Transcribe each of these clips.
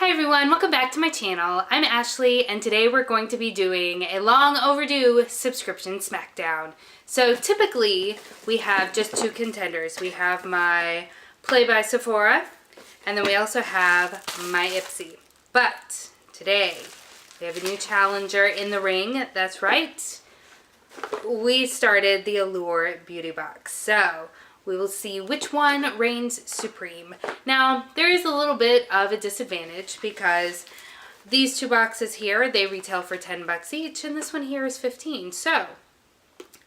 Hi everyone, welcome back to my channel. I'm Ashley and today we're going to be doing a long overdue subscription smackdown. So typically we have just two contenders. We have my Play by Sephora and then we also have my Ipsy. But today we have a new challenger in the ring. That's right. We started the Allure Beauty Box. So we will see which one reigns supreme. Now, there is a little bit of a disadvantage because these two boxes here, they retail for 10 bucks each, and this one here is 15. So,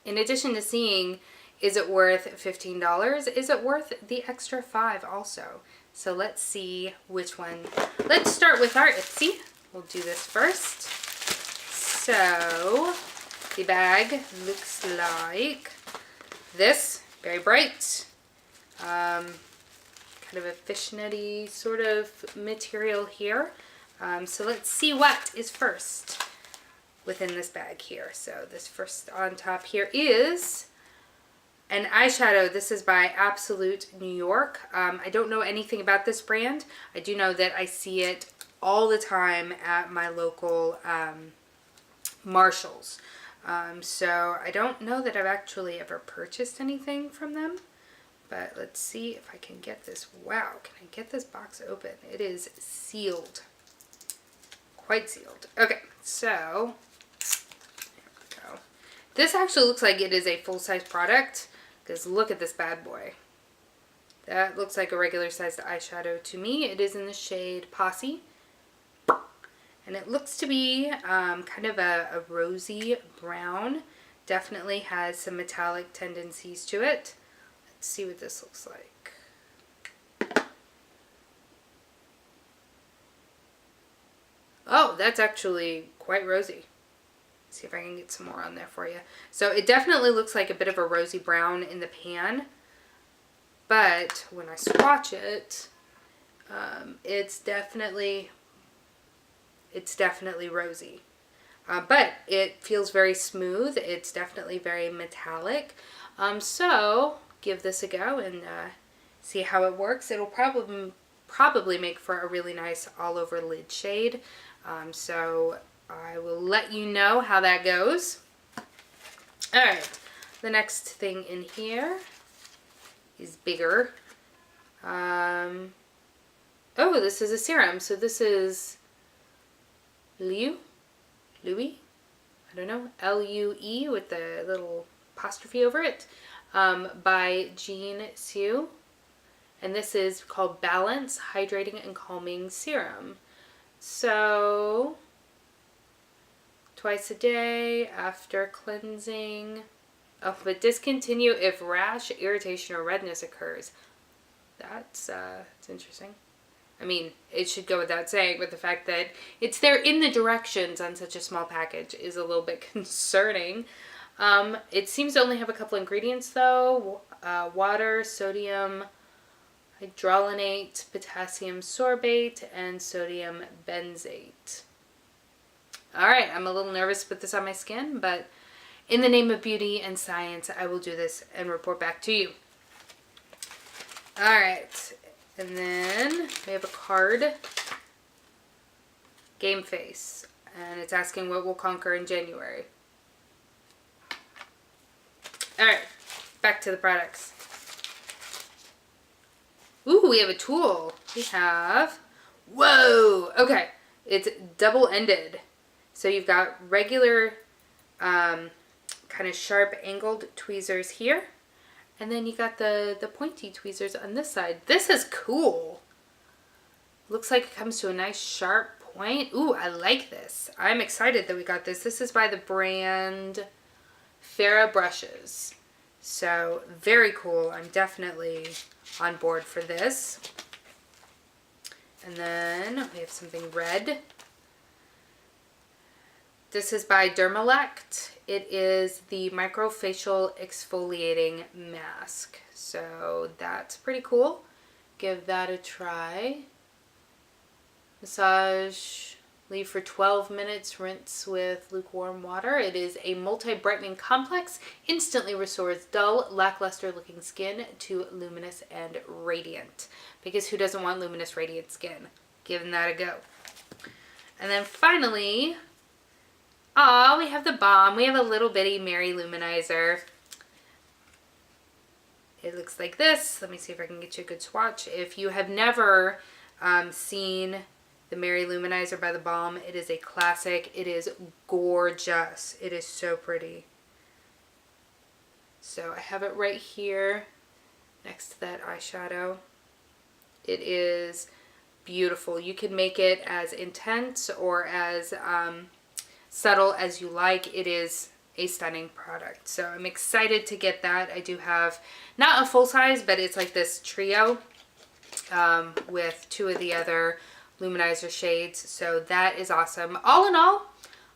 in addition to seeing, is it worth $15? Is it worth the extra 5 also? So let's see which one. Let's start with our Ipsy. We'll do this first. So, the bag looks like this. Very bright, kind of a fishnetty sort of material here. So let's see what is first within this bag here. So this first on top here is an eyeshadow. This is by Absolute New York. I don't know anything about this brand. I do know that I see it all the time at my local Marshalls. So I don't know that I've actually ever purchased anything from them, but let's see if I can get this. Wow, can I get this box open? It is sealed, quite sealed. Okay, so there we go. This actually looks like it is a full-size product because look at this bad boy. That looks like a regular sized eyeshadow to me. It is in the shade Posse. And it looks to be kind of a rosy brown. Definitely has some metallic tendencies to it. Let's see what this looks like. Oh, that's actually quite rosy. Let's see if I can get some more on there for you. So it definitely looks like a bit of a rosy brown in the pan. But when I swatch it, it's definitely rosy, but it feels very smooth. It's definitely very metallic. So give this a go and see how it works. It'll probably make for a really nice all over lid shade. So I will let you know how that goes. All right, the next thing in here is bigger. Oh, this is a serum. So this is Louis, I don't know, L-U-E with the little apostrophe over it, by Jean Sue. And this is called Balance Hydrating and Calming Serum. So, twice a day after cleansing. Oh, but discontinue if rash, irritation, or redness occurs. That's interesting. I mean, it should go without saying, but the fact that it's there in the directions on such a small package is a little bit concerning. It seems to only have a couple ingredients though. Water, sodium hydrogenate, potassium sorbate, and sodium benzate. Alright, I'm a little nervous to put this on my skin, but in the name of beauty and science, I will do this and report back to you. Alright. And then we have a card, Game Face, and it's asking what will conquer in January. Alright, back to the products. Ooh, we have a tool. We have, whoa, okay, it's double-ended. So you've got regular kind of sharp angled tweezers here. And then you got the pointy tweezers on this side. This is cool. Looks like it comes to a nice sharp point. Ooh, I like this. I'm excited that we got this. This is by the brand Farrah Brushes. So, very cool. I'm definitely on board for this. And then we have something red. This is by Dermalect. It is the Microfacial Exfoliating Mask. So that's pretty cool. Give that a try. Massage, leave for 12 minutes, rinse with lukewarm water. It is a multi-brightening complex, instantly restores dull, lackluster looking skin to luminous and radiant. Because who doesn't want luminous, radiant skin? giving that a go. And then finally, oh, we have the balm. We have a little bitty Mary Luminizer. It looks like this. Let me see if I can get you a good swatch. If you have never seen the Mary Luminizer by the Balm, it is a classic. It is gorgeous. It is so pretty. So I have it right here next to that eyeshadow. It is beautiful. You can make it as intense or as subtle as you like. It is a stunning product. So I'm excited to get that. I do have not a full size, but it's like this trio with 2 of the other luminizer shades. So that is awesome. All in all,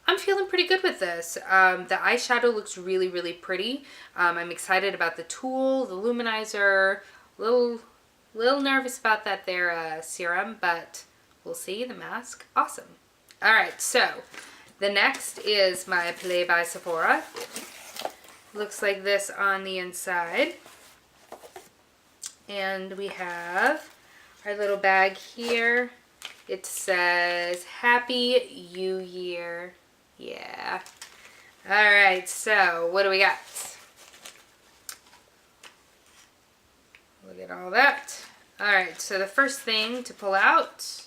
I'm feeling pretty good with this. The eyeshadow looks really, really pretty. I'm excited about the tulle, the luminizer. Little nervous about that there serum, but we'll see. The mask, awesome. All right, so the next is my Play by Sephora. Looks like this on the inside. And we have our little bag here. It says, Happy You Year. Yeah. All right, so what do we got? Look at all that. All right, so the first thing to pull out.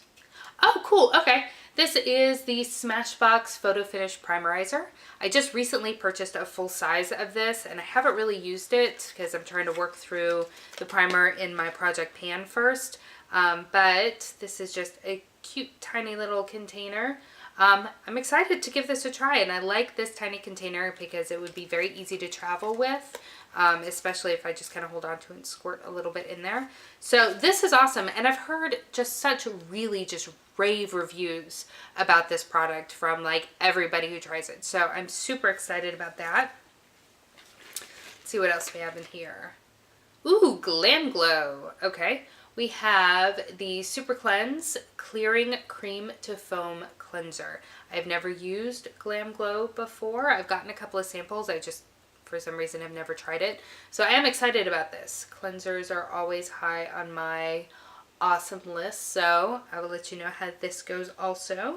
Oh, cool. Okay. This is the Smashbox Photo Finish Primerizer. I just recently purchased a full size of this, and I haven't really used it because I'm trying to work through the primer in my project pan first. But this is just a cute, tiny little container. I'm excited to give this a try, and I like this tiny container because it would be very easy to travel with, especially if I just kind of hold on to it and squirt a little bit in there. So this is awesome, and I've heard just such really just rave reviews about this product from like everybody who tries it. So I'm super excited about that. Let's see what else we have in here. Ooh, Glam Glow. Okay. We have the Super Cleanse Clearing Cream to Foam Cleanser. I've never used Glam Glow before. I've gotten a couple of samples. I just, for some reason, have never tried it. So I am excited about this. Cleansers are always high on my awesome list. So I will let you know how this goes also.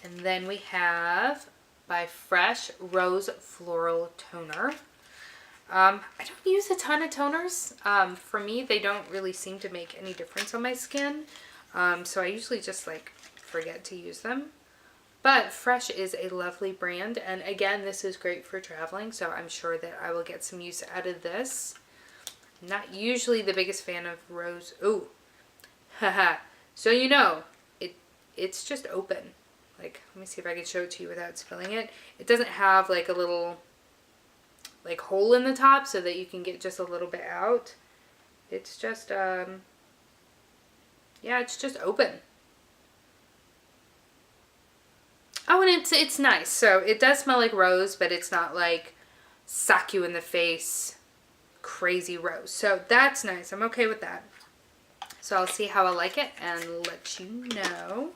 And then we have by Fresh Rose Floral Toner. I don't use a ton of toners. For me, they don't really seem to make any difference on my skin. So I usually just like forget to use them. But Fresh is a lovely brand. And again, this is great for traveling. So I'm sure that I will get some use out of this. I'm not usually the biggest fan of rose. Ooh. Haha. So you know, it's just open. Like, let me see if I can show it to you without spilling it. It doesn't have like a little like hole in the top so that you can get just a little bit out. It's just yeah, it's just open. Oh, and it's nice. So it does smell like rose, but it's not like sock you in the face crazy rose. So that's nice. I'm okay with that. So I'll see how I like it and let you know.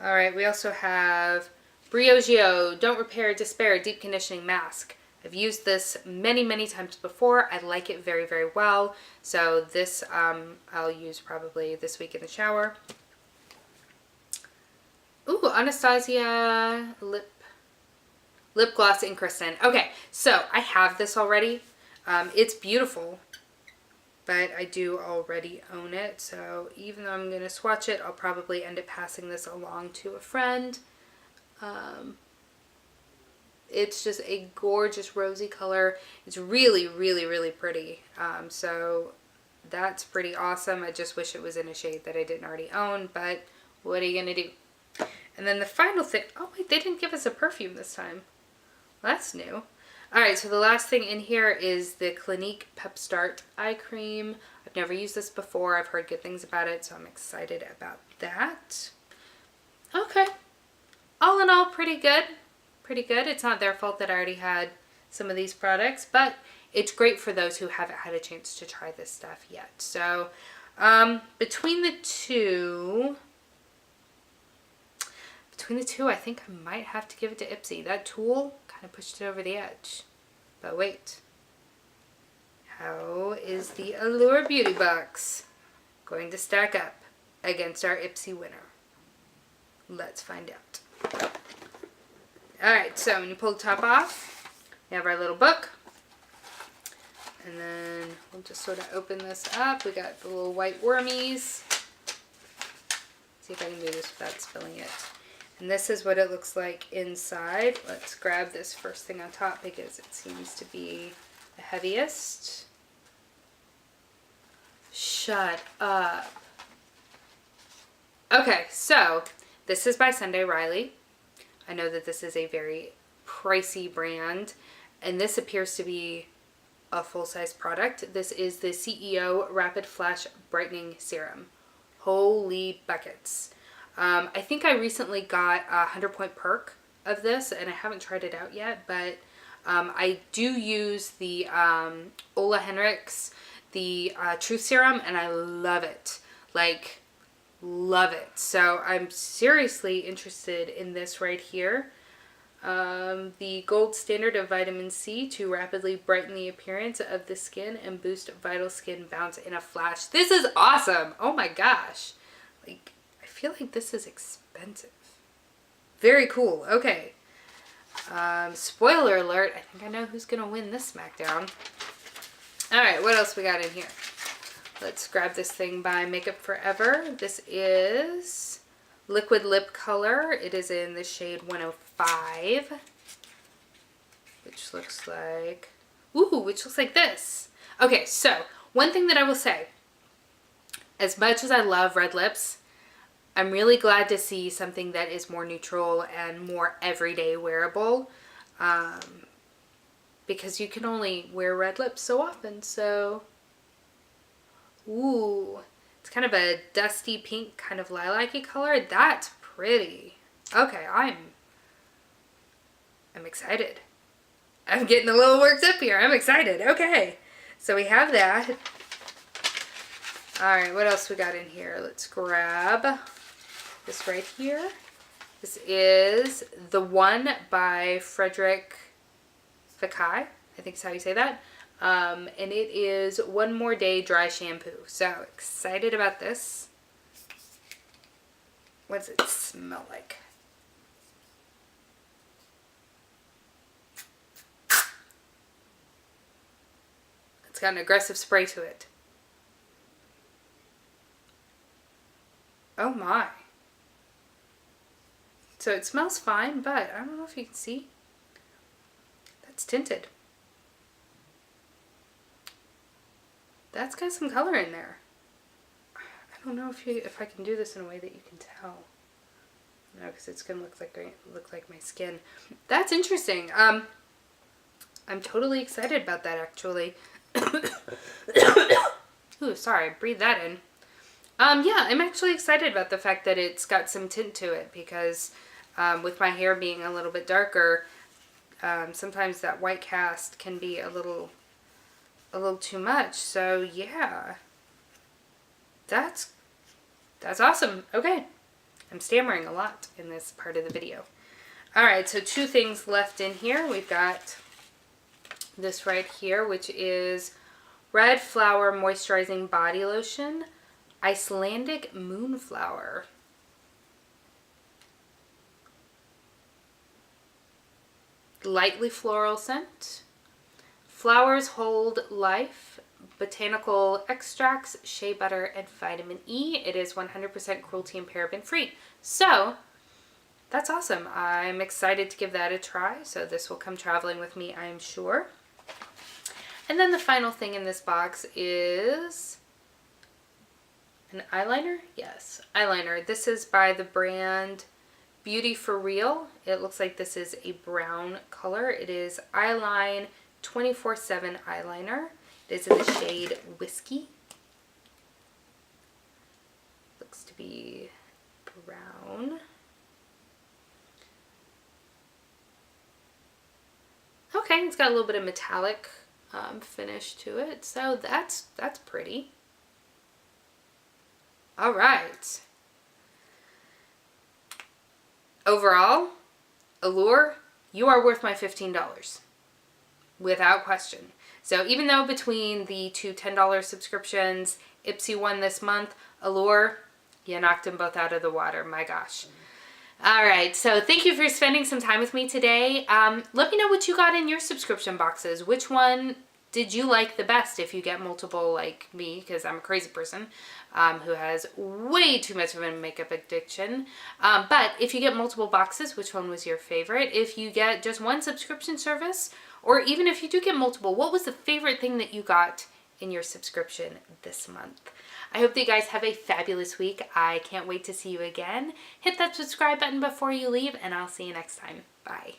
All right, we also have Briogeo Don't Repair Despair Deep Conditioning Mask. I've used this many, many times before. I like it very, very well. So this I'll use probably this week in the shower. Ooh, Anastasia lip gloss in Kristen. Okay, so I have this already. It's beautiful, but I do already own it. So even though I'm going to swatch it, I'll probably end up passing this along to a friend. It's just a gorgeous rosy color. It's really, really, really pretty. So that's pretty awesome. I just wish it was in a shade that I didn't already own, but what are you going to do? And then the final thing, oh wait, they didn't give us a perfume this time. Well, that's new. Alright, so the last thing in here is the Clinique Pep Start Eye Cream. I've never used this before. I've heard good things about it, so I'm excited about that. Okay. All in all, pretty good. Pretty good. It's not their fault that I already had some of these products, but it's great for those who haven't had a chance to try this stuff yet. So, between the two, I think I might have to give it to Ipsy. That tool kind of pushed it over the edge. But wait. How is the Allure Beauty Box going to stack up? against our Ipsy winner? Let's find out. Alright, so when you pull the top off, we have our little book. And then we'll just sort of open this up. We got the little white wormies. See if I can do this without spilling it. And this is what it looks like inside. Let's grab this first thing on top because it seems to be the heaviest. Shut up. Okay, so this is by Sunday Riley. I know that this is a very pricey brand, and this appears to be a full-size product. This is the CEO Rapid Flash Brightening Serum. Holy buckets. I think I recently got a 100-point perk of this, and I haven't tried it out yet, but I do use the Ola Henrik's, the Truth Serum, and I love it. Like, love it. So I'm seriously interested in this right here. The gold standard of vitamin C to rapidly brighten the appearance of the skin and boost vital skin bounce in a flash. This is awesome. Oh my gosh. Like, I feel like this is expensive. Very cool. Okay. Spoiler alert. I think I know who's going to win this Smackdown. Alright, what else we got in here? Let's grab this thing by Makeup Forever. This is Liquid Lip Color. It is in the shade 105. Which looks like... Ooh, which looks like this. Okay, so, one thing that I will say. As much as I love red lips, I'm really glad to see something that is more neutral and more everyday wearable. Because you can only wear red lips so often, so... Ooh, it's kind of a dusty pink, kind of lilac-y color. That's pretty. Okay, I'm excited. I'm getting a little worked up here. I'm excited. Okay, so we have that. Alright, what else we got in here? Let's grab this right here. This is The One by Frederick Fekkai. I think is how you say that. And it is One More Day Dry Shampoo. So excited about this. What does it smell like? It's got an aggressive spray to it. Oh my. So it smells fine, but I don't know if you can see. That's tinted. That's got some color in there. I don't know if I can do this in a way that you can tell. No, because it's gonna look like my skin. That's interesting. I'm totally excited about that actually. Ooh, sorry, breathe that in. Yeah, I'm actually excited about the fact that it's got some tint to it because with my hair being a little bit darker, sometimes that white cast can be a little too much. So yeah, that's awesome. Okay, I'm stammering a lot in this part of the video. Alright, so two things left in here. We've got this right here, which is Red Flower Moisturizing Body Lotion, Icelandic Moonflower. Lightly floral scent. Flowers hold life, botanical extracts, shea butter, and vitamin E. It is 100% cruelty and paraben free. So, that's awesome. I'm excited to give that a try. So this will come traveling with me, I'm sure. And then the final thing in this box is an eyeliner. Yes, eyeliner. This is by the brand Beauty for Real. It looks like this is a brown color. It is Eyeline 24/7 eyeliner. It is in the shade Whiskey. Looks to be brown. Okay, it's got a little bit of metallic finish to it, so that's pretty. All right. Overall, Allure, you are worth my $15. Without question. So even though between the two $10 subscriptions, Ipsy won this month, Allure, You knocked them both out of the water. My gosh. All right, so thank you for spending some time with me today. Let me know what you got in your subscription boxes. Which one did you like the best if you get multiple like me, because I'm a crazy person who has way too much of a makeup addiction. But if you get multiple boxes, which one was your favorite? If you get just one subscription service, or even if you do get multiple, what was the favorite thing that you got in your subscription this month? I hope that you guys have a fabulous week. I can't wait to see you again. Hit that subscribe button before you leave, and I'll see you next time. Bye.